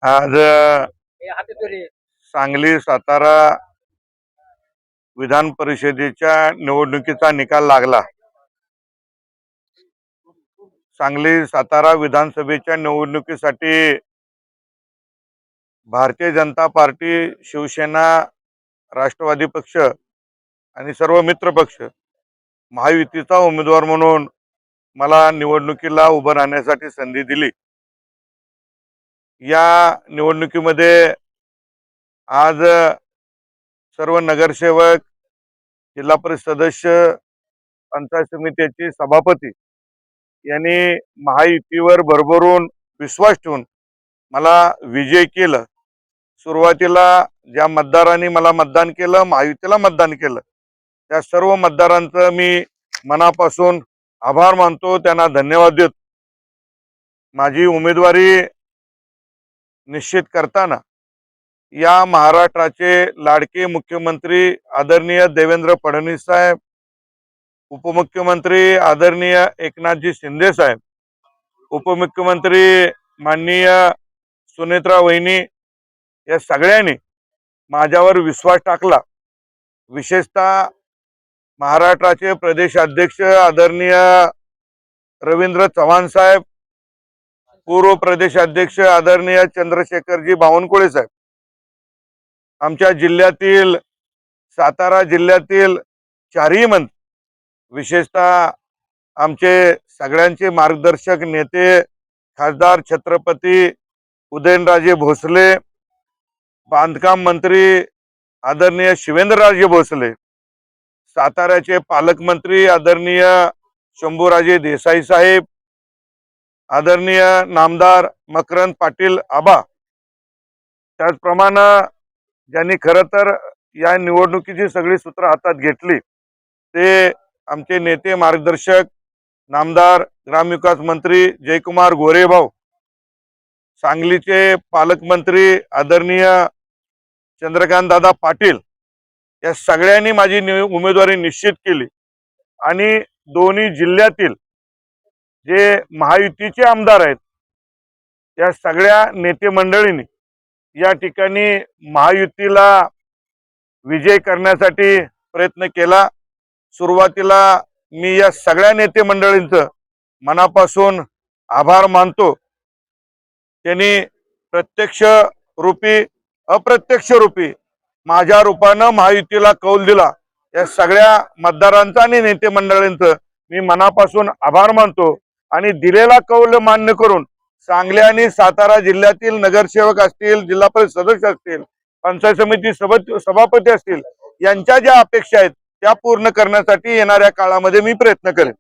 आज सांगली सातारा विधान परिषदेच्या निवडणुकीचा निकाल लागला। सांगली सातारा विधानसभेच्या निवडणुकीसाठी भारतीय जनता पार्टी, शिवसेना, राष्ट्रवादी पक्ष आणि सर्व मित्र पक्ष महायुतीचा उमेदवार म्हणून मला निवडणुकीला उभं राहण्यासाठी संधी दिली। या निवडणुकीमध्ये आज सर्व नगरसेवक, जिल्हा परिषद सदस्य, पंचायत समितीचे सभापती यांनी महायुतीवर भरभरून विश्वास ठेवून मला विजय केलं। सुरुवातीला ज्या मतदारांनी मला मतदान केलं, महायुतीला मतदान केलं, त्या सर्व मतदारांचं मी मनापासून आभार मानतो, त्यांना धन्यवाद देतो। माझी उमेदवारी निश्चित करताना या महाराष्ट्राचे लाडके मुख्यमंत्री आदरणीय देवेंद्र फडणवीस साहेब, उपमुख्यमंत्री आदरणीय एकनाथजी शिंदे साहेब, उपमुख्यमंत्री माननीय सुनेत्रा वहिनी या सगळ्यांनी माझ्यावर विश्वास टाकला। विशेषतः महाराष्ट्राचे प्रदेशाध्यक्ष आदरणीय रवींद्र चव्हाण साहेब, पूर्व प्रदेशाध्यक्ष आदरणीय चंद्रशेखरजी बावनकुळे साहेब, आमच्या जिल्ह्यातील सातारा जिल्ह्यातील चारही मंत्री, विशेषतः आमचे सगळ्यांचे मार्गदर्शक नेते खासदार छत्रपती उदयनराजे भोसले, बांधकाम मंत्री आदरणीय शिवेंद्रराजे भोसले, साताऱ्याचे पालकमंत्री आदरणीय शंभूराजे देसाई साहेब, आदरणीय नामदार मकरंद पाटील आबा, त्याचप्रमाणे ज्यांनी खरं तर या निवडणुकीची सगळी सूत्र हातात घेतली ते आमचे नेते मार्गदर्शक नामदार ग्रामविकास मंत्री जयकुमार गोरेभाऊ, सांगलीचे पालकमंत्री आदरणीय चंद्रकांत दादा पाटील, या सगळ्यांनी माझी उमेदवारी निश्चित केली। आणि दोन्ही जिल्ह्यातील जे महायुतीचे आमदार आहेत या सगळ्या नेते मंडळींनी या ठिकाणी महायुतीला विजय करण्यासाठी प्रयत्न केला। सुरुवातीला मी या सगळ्या नेते मंडळींचं मनापासून आभार मानतो। त्यांनी प्रत्यक्ष रूपी अप्रत्यक्ष रूपी माझ्या रूपानं महायुतीला कौल दिला। या सगळ्या मतदारांचा आणि नेते मंडळींचं मी मनापासून आभार मानतो आणि दिलेला कौल मान्य करून सांगली आणि सातारा जिल्ह्यातील नगरसेवक असतील, जिल्हा परिषद सदस्य असतील, पंचायत समिती सभापती असतील, यांच्या ज्या अपेक्षा आहेत त्या पूर्ण करण्यासाठी येणाऱ्या काळामध्ये मी प्रयत्न करेन।